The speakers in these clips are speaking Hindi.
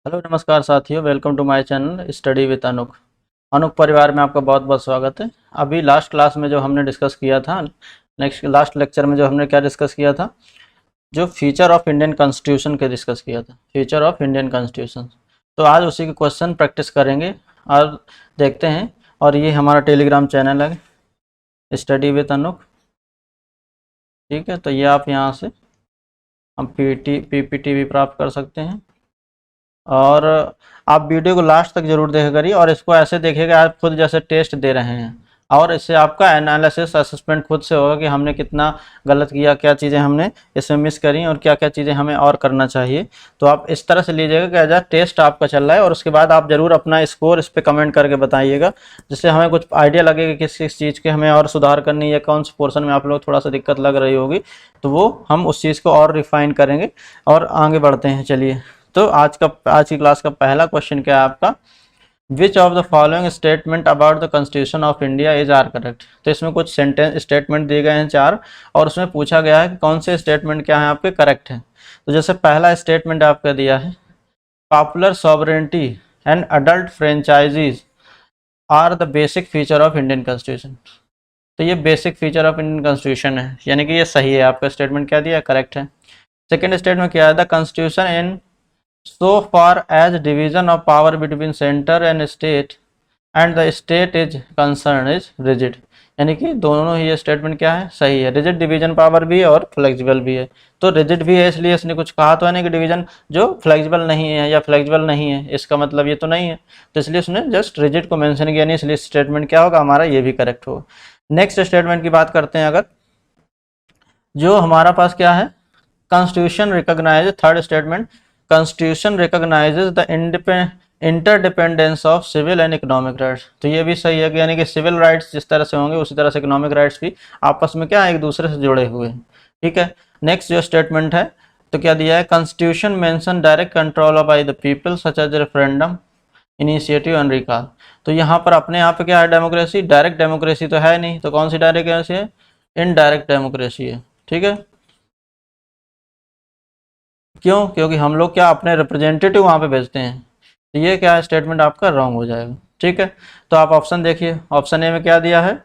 हेलो नमस्कार साथियों, welcome to my channel study with Anuk. Anuk परिवार में आपका बहुत बहुत स्वागत है। अभी लास्ट क्लास में जो हमने डिस्कस किया था, लास्ट लेक्चर में जो हमने क्या डिस्कस किया था, जो फीचर ऑफ इंडियन कॉन्स्टिट्यूशन के डिस्कस किया था, फीचर ऑफ इंडियन कॉन्स्टिट्यूशन। तो आज उसी के क्वेश्चन प्रैक्टिस करेंगे और देखते हैं। और ये हमारा टेलीग्राम चैनल है स्टडी विद अनुक, ठीक है। तो ये आप यहाँ से हम पीपीटी भी प्राप्त कर सकते हैं। और आप वीडियो को लास्ट तक जरूर देखा करिए और इसको ऐसे देखिएगा आप खुद जैसे टेस्ट दे रहे हैं, और इससे आपका एनालिसिस असेसमेंट खुद से होगा कि हमने कितना गलत किया, क्या चीज़ें हमने इसमें मिस करी और क्या क्या चीज़ें हमें और करना चाहिए। तो आप इस तरह से लीजिएगा कि एज अ टेस्ट आपका चल रहा है, और उसके बाद आप ज़रूर अपना स्कोर इस पर कमेंट करके बताइएगा, जिससे हमें कुछ आइडिया लगेगा कि किस किस चीज़ के हमें और सुधार करनी है, कौन से पोर्सन में आप लोग थोड़ा सा दिक्कत लग रही होगी, तो वो हम उस चीज़ को और रिफाइन करेंगे और आगे बढ़ते हैं। चलिए, तो आज की क्लास का पहला क्वेश्चन क्या है आपका, which of the following statement about the constitution of India is are correct. तो इसमें कुछ सेंटेंस स्टेटमेंट दिए गए हैं चार, और उसमें पूछा गया है कि कौन से स्टेटमेंट क्या है आपके करेक्ट हैं। तो जैसे पहला स्टेटमेंट आपका दिया है, popular sovereignty and adult franchises are the basic feature of Indian constitution. तो ये basic feature of Indian constitution है, यानी कि ये सही है, आपका स्टेटमेंट क्या दिया है, करेक्ट है। सेकेंड स्टेटमेंट क्या है, the constitution in so far as division of power between center and the state is concerned is rigid। यानी कि दोनों ही ये स्टेटमेंट क्या है, सही है। रिजिड डिवीजन पावर भी है और फ्लेक्सिबल भी है। तो रिजिड भी है इसलिए इसने कुछ कहा तो है नहीं कि डिवीजन जो फ्लेक्सिबल नहीं है या फ्लेक्सिबल नहीं है, इसका मतलब ये तो नहीं है, तो इसलिए उसने जस्ट रिजिड को मेंशन किया नहीं, इसलिए स्टेटमेंट क्या होगा हमारा, ये भी करेक्ट होगा। नेक्स्ट स्टेटमेंट की बात करते हैं, अगर जो हमारा पास क्या है, constitution recognise, third statement, constitution recognises the interdependence of civil and economic rights. तो ये भी सही है कि यानी कि सिविल राइट्स जिस तरह से होंगे उसी तरह से इकोनॉमिक राइट्स भी आपस में क्या है, एक दूसरे से जुड़े हुए हैं, ठीक है। नेक्स्ट जो स्टेटमेंट है, तो क्या दिया है, constitution mention direct control by the people such as referendum initiative and recall. तो यहाँ पर अपने यहाँ पे क्या है, डेमोक्रेसी, डायरेक्ट डेमोक्रेसी तो है नहीं, तो कौन सी डायरेक्ट डेमोक्रेसी है, इनडायरेक्ट डेमोक्रेसी है, ठीक है। क्यों, क्योंकि हम लोग क्या अपने रिप्रेजेंटेटिव वहाँ पे भेजते हैं, तो ये क्या है, स्टेटमेंट आपका रॉन्ग हो जाएगा, ठीक है। तो आप ऑप्शन देखिए, ऑप्शन ए में क्या दिया है,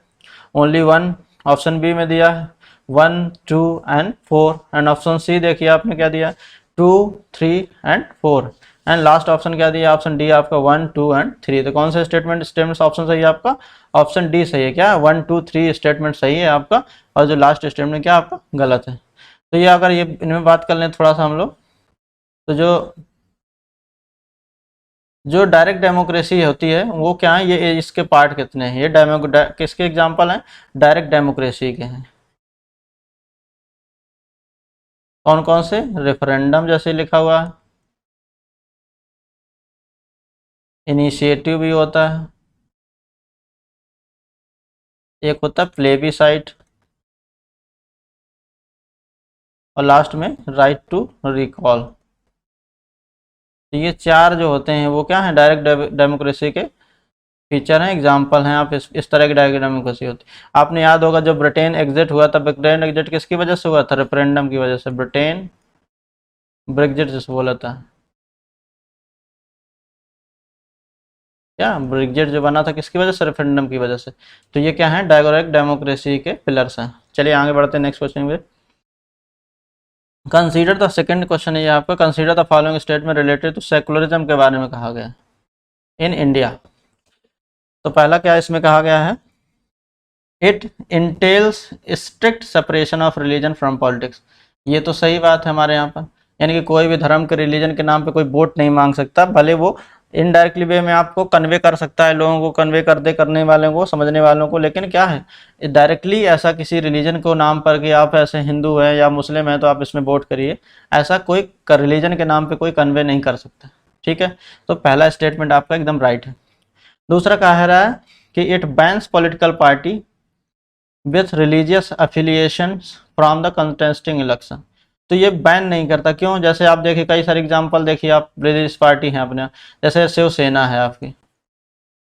ओनली वन, ऑप्शन बी में दिया है 1 2 एंड 4, एंड ऑप्शन सी देखिए आपने क्या दिया, 2 3 एंड 4, एंड लास्ट ऑप्शन क्या दिया, ऑप्शन डी आपका 1 2 एंड 3। तो कौन सा स्टेटमेंट ऑप्शन सही है आपका, ऑप्शन डी सही है, क्या 1 2 3 स्टेटमेंट सही है आपका, और जो लास्ट स्टेटमेंट क्या आपका गलत है। तो ये अगर ये इनमें बात कर लें थोड़ा सा हम लोग, तो जो डायरेक्ट डेमोक्रेसी होती है वो क्या है, ये इसके पार्ट कितने हैं, ये किसके एग्जांपल हैं, डायरेक्ट डेमोक्रेसी के हैं। कौन कौन से, रेफरेंडम जैसे लिखा हुआ है, इनिशिएटिव भी होता है, एक होता है प्लेबीसाइट, और लास्ट में राइट टू रिकॉल। तो ये चार जो होते हैं वो क्या है, डायरेक्ट डेमोक्रेसी के फीचर हैं, एग्जाम्पल हैं। आप इस तरह की डायरेक्ट डेमोक्रेसी होती है। आपने याद होगा जब ब्रिटेन एग्जिट हुआ था, ब्रिटेन एग्जिट किसकी वजह से हुआ था, रेफरेंडम की वजह से, ब्रिटेन ब्रेग्जिट जिसे बोला था, क्या ब्रेग्जिट जो बना था किसकी वजह से, रेफरेंडम की वजह से। तो ये क्या है, डायरेक्ट डेमोक्रेसी के पिलर्स हैं। चलिए आगे बढ़ते हैं नेक्स्ट क्वेश्चन में। कंसीडर द सेकंड क्वेश्चन है ये आपका, consider the following statement related to secularism के बारे में कहा गया इन इंडिया। तो पहला क्या इसमें कहा गया है, it entails strict separation of religion from politics. ये तो सही बात है हमारे यहाँ पर, यानी कि कोई भी धर्म के रिलीजन के नाम पे कोई वोट नहीं मांग सकता, भले वो इनडायरेक्टली वे में आपको कन्वे कर सकता है, लोगों को कन्वे कर दे, करने वालों को, समझने वालों को, लेकिन क्या है डायरेक्टली ऐसा किसी रिलीजन को नाम पर कि आप ऐसे हिंदू हैं या मुस्लिम हैं तो आप इसमें वोट करिए, ऐसा कोई रिलीजन के नाम पे कोई कन्वे नहीं कर सकता, ठीक है। तो पहला स्टेटमेंट आपका एकदम राइट है। दूसरा कह रहा है कि it bans political party with religious affiliation from the contesting election. तो ये बैन नहीं करता, क्यों, जैसे आप देखिए कई सारे एग्जांपल देखिए, आप रिलीजियस पार्टी हैं अपने, जैसे शिवसेना है आपकी,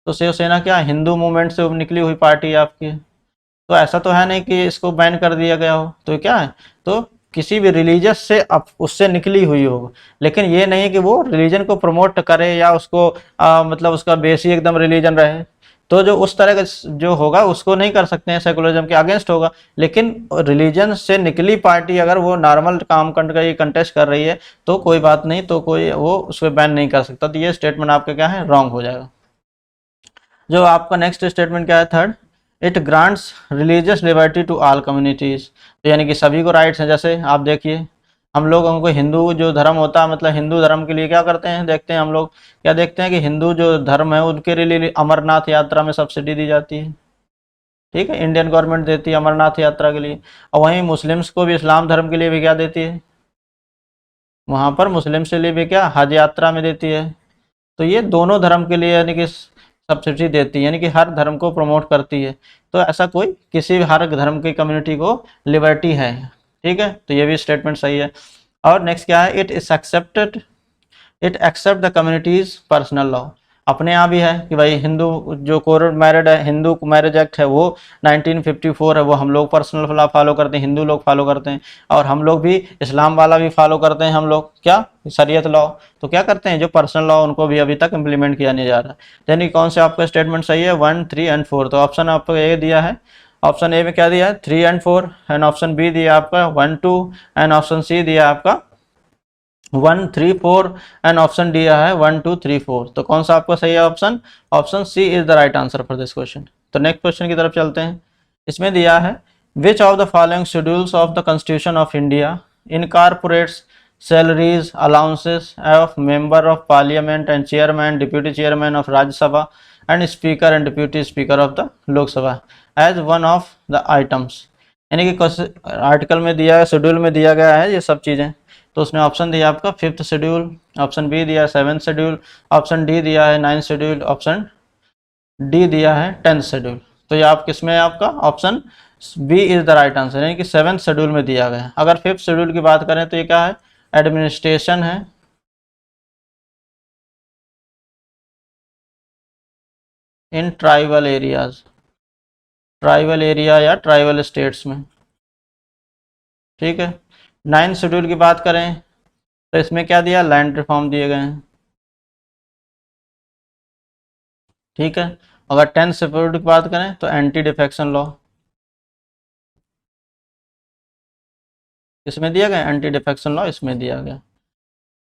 तो शिवसेना क्या हिंदू मूवमेंट से निकली हुई पार्टी है आपकी, तो ऐसा तो है नहीं कि इसको बैन कर दिया गया हो, तो क्या है, तो किसी भी रिलीजियस से उससे निकली हुई हो, लेकिन ये नहीं है कि वो रिलीजन को प्रमोट करे या उसको मतलब उसका बेस ही एकदम रिलीजन रहे। तो जो उस तरह का जो होगा उसको नहीं कर सकते हैं, सेकुलरिज्म के अगेंस्ट होगा। लेकिन रिलीजन से निकली पार्टी अगर वो नॉर्मल काम कंटेस्ट कर रही है तो कोई बात नहीं, तो कोई वो उसको बैन नहीं कर सकता। तो ये स्टेटमेंट आपका क्या है, रॉन्ग हो जाएगा। जो आपका नेक्स्ट स्टेटमेंट क्या है, third, it grants religious liberty to all communities. तो यानी कि सभी को राइट्स हैं। जैसे आप देखिए, हम लोगों को हिंदू जो धर्म होता है, मतलब हिंदू धर्म के लिए क्या करते हैं, देखते हैं हम लोग क्या देखते हैं कि हिंदू जो धर्म है उनके लिए अमरनाथ यात्रा में सब्सिडी दी जाती है। ठीक है, इंडियन गवर्नमेंट देती है अमरनाथ यात्रा के लिए। और वहीं मुस्लिम्स को भी इस्लाम धर्म के लिए भी क्या देती है, वहाँ पर मुस्लिम्स के लिए भी क्या हज यात्रा में देती है। तो ये दोनों धर्म के लिए यानी कि सब्सिडी देती है, यानी कि हर धर्म को प्रमोट करती है। तो ऐसा कोई किसी भी हर धर्म की कम्युनिटी को लिबर्टी है। ठीक है, तो ये भी स्टेटमेंट सही है। और नेक्स्ट क्या है, it is accepted, it accept the communities personal law. अपने यहाँ भी है कि भाई हिंदू जो कोर्ट मैरिड है, हिंदू मैरिज एक्ट है वो 1954 है, वो हम लोग पर्सनल लॉ फॉलो करते हैं, हिंदू लोग फॉलो करते हैं। और हम लोग भी इस्लाम वाला भी फॉलो करते हैं, हम लोग क्या शरीयत लॉ। तो क्या करते हैं, जो पर्सनल लॉ उनको भी अभी तक इम्प्लीमेंट किया नहीं जा रहा है। यानी कौन से आपका स्टेटमेंट सही है, 1, 3 एंड 4। तो ऑप्शन आपको ए दिया है, ऑप्शन ए में क्या दिया है 3 एंड 4, एंड ऑप्शन बी दिया आपका 1, 2, एंड ऑप्शन सी दिया आपका 1, 3, 4, एंड ऑप्शन डी है 1, 2, 3, 4। तो कौन सा आपका सही है option, option C is the right answer for this question. तो नेक्स्ट क्वेश्चन की तरफ चलते हैं। इसमें दिया है, which of the following schedules of the constitution of India incorporates salaries allowances of member of parliament and chairman deputy chairman of Rajya Sabha and speaker and deputy speaker of the Lok Sabha as one of the items. यानी कि आर्टिकल में दिया है, शेड्यूल में दिया गया है ये सब चीज़ें। तो उसने ऑप्शन दिया आपका 5th शेड्यूल, ऑप्शन बी दिया है 7th शेड्यूल, ऑप्शन डी दिया है 9th शेड्यूल, ऑप्शन डी दिया है 10th शेड्यूल। तो ये आप किस में है, आपका option B is the right answer, यानी कि 7th शेड्यूल में दिया गया है। अगर 5th शेड्यूल की बात करें तो ये क्या है, एडमिनिस्ट्रेशन है in tribal areas, tribal area या ट्राइबल स्टेट्स में। ठीक है, 9th शेड्यूल की बात करें तो इसमें क्या दिया, लैंड रिफॉर्म दिए गए हैं। ठीक है, अगर 10th शेड्यूल की बात करें तो एंटी डिफेक्शन लॉ इसमें दिया गया, एंटी डिफेक्शन लॉ इसमें दिया गया।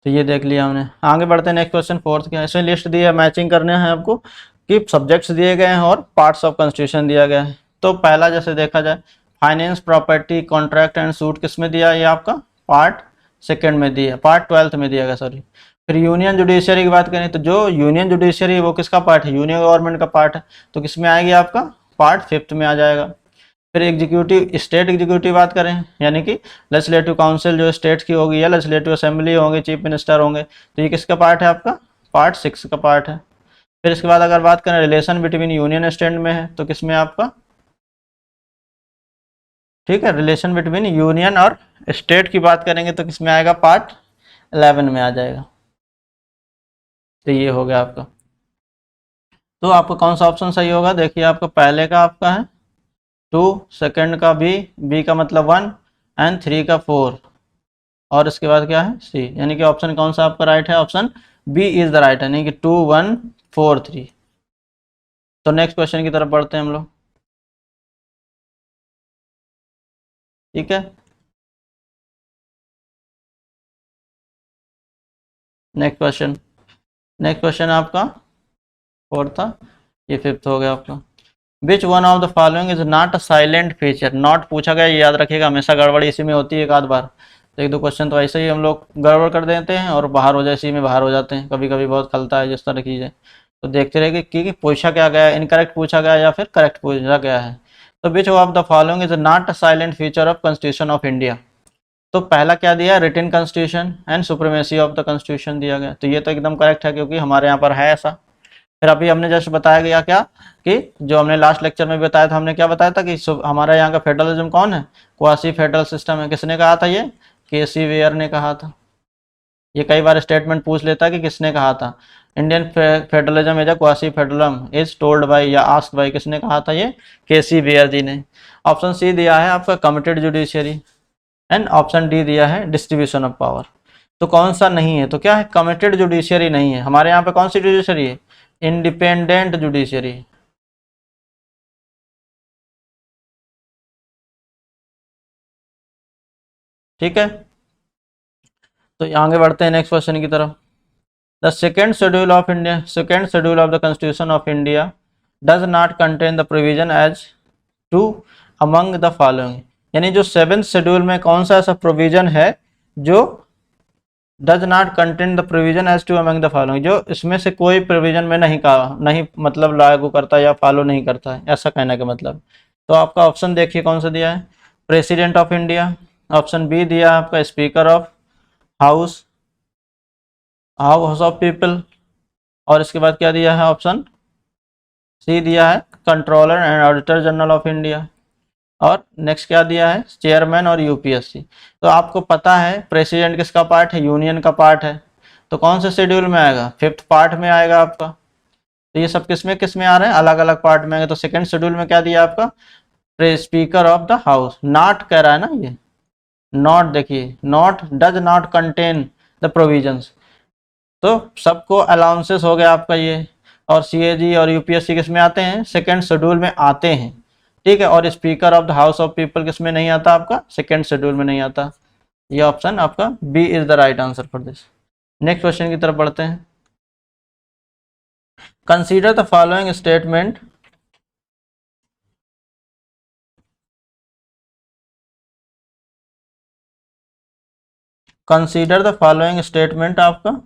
तो ये देख लिया हमने। आगे बढ़ते हैं, नेक्स्ट क्वेश्चन 4th क्या है। इसमें लिस्ट दी है, मैचिंग करने हैं आपको कि सब्जेक्ट्स दिए गए हैं और पार्ट्स ऑफ कॉन्स्टिट्यूशन दिया गया है। तो पहला जैसे देखा जाए, finance property contract and suit किस में दिया है, ये आपका पार्ट 2nd में दिया, पार्ट 12th में दिया गया, सॉरी। फिर यूनियन जुडिशरी की बात करें तो जो यूनियन जुडिशरी है वो किसका पार्ट है, यूनियन गवर्नमेंट का पार्ट है। तो किस में आएगी, आपका पार्ट 5th में आ जाएगा। फिर एग्जीक्यूटिव, स्टेट एग्जीक्यूटिव बात करें, यानी कि लेजिस्लेटिव काउंसिल जो स्टेट की होगी या लेजिस्लेटिव असेंबली होंगे, चीफ मिनिस्टर होंगे, तो ये किसका पार्ट है, आपका पार्ट 6 का पार्ट है। फिर इसके बाद अगर बात करें रिलेशन बिटवीन यूनियन स्टेट में है तो किसमें आपका, ठीक है, रिलेशन बिटवीन यूनियन और स्टेट की बात करेंगे तो किसमें आएगा, पार्ट 11 में आ जाएगा। तो ये हो गया आपका। तो आपका कौन सा ऑप्शन सही होगा, देखिए आपका पहले का आपका है 2, सेकंड का बी का मतलब 1 एंड 3 का 4, और इसके बाद क्या है सी, यानी कि ऑप्शन कौन सा आपका राइट है, option B is the right, यानी कि 2, 1, 4, 3। तो नेक्स्ट क्वेश्चन की तरफ बढ़ते हैं हम लोग। ठीक है, नेक्स्ट क्वेश्चन आपका 4th था, ये 5th हो गया आपका। Which one of the following is not a silent feature, not पूछा गया, ये याद रखिएगा, हमेशा गड़बड़ी इसी में होती है एक आध बार। तो 1-2 क्वेश्चन तो ऐसे ही हम लोग गड़बड़ कर देते हैं और बाहर हो जाए, इसी में बाहर हो जाते हैं, कभी कभी बहुत खलता है जिस तरह कीजिए। तो देखते रहिए कि पूछा क्या गया है, इनकरेक्ट पूछा गया या फिर करेक्ट पूछा गया है। तो which of the following is not a silent feature of constitution of India. तो पहला क्या दिया, written constitution and supremacy of the constitution दिया गया। तो ये तो एकदम करेक्ट है क्योंकि हमारे यहाँ पर है ऐसा। फिर अभी हमने जस्ट बताया गया क्या, कि जो हमने लास्ट लेक्चर में बताया था, हमने क्या बताया था कि हमारे यहाँ का फेडरलिज्म कौन है, क्वासी फेडरल सिस्टम है। किसने कहा था ये, केसी वेयर ने कहा था। ये कई बार स्टेटमेंट पूछ लेता है कि किसने कहा था, Indian federalism is a quasi federalism is told by या आस्क्ड बाय, किसने कहा था, ये केसी वेयर जी ने। ऑप्शन सी दिया है आपका committed judiciary. And option D दिया है डिस्ट्रीब्यूशन ऑफ पावर। तो कौन सा नहीं है, तो क्या है, कमिटेड जुडिशियरी नहीं है हमारे यहाँ पे। कौन सी जुडिशियरी है, इंडिपेंडेंट जुडिशियरी। ठीक है, तो आगे बढ़ते हैं नेक्स्ट क्वेश्चन की तरफ। The second schedule of India, second schedule of the constitution of India does not contain the provision as to among the following. यानी जो सेवेंथ शेड्यूल में कौन सा ऐसा प्रोविजन है जो does not contain the provision as to among the following, जो इसमें से कोई प्रोविजन में नहीं कहा, नहीं मतलब लागू करता या फॉलो नहीं करता है, ऐसा कहने का मतलब। तो आपका ऑप्शन देखिए कौन सा दिया है, president of India, option B दिया है आपका speaker of house, house of people, और इसके बाद क्या दिया है, ऑप्शन सी दिया है controller and auditor general of India, और नेक्स्ट क्या दिया है, चेयरमैन और यूपीएससी। तो आपको पता है प्रेसिडेंट किसका पार्ट है, यूनियन का पार्ट है, तो कौन से शेड्यूल में आएगा, फिफ्थ पार्ट में आएगा आपका। तो ये सब किस में आ रहे हैं, अलग अलग पार्ट में आएंगे। तो सेकंड शेड्यूल में क्या दिया आपका, speaker of the house, not कह रहा है ना ये, नॉट देखिए, not does not contain the provisions, तो सबको अलाउंसेस हो गया आपका ये। और सीएजी और यूपीएससी किस में आते हैं, सेकंड शेड्यूल में आते हैं। ठीक है, और speaker of the house of people किस में नहीं आता आपका, सेकंड शेड्यूल में नहीं आता। ये ऑप्शन आपका B is the right answer for this. Next question की तरफ बढ़ते हैं। Consider the following statement, consider the following statement आपका।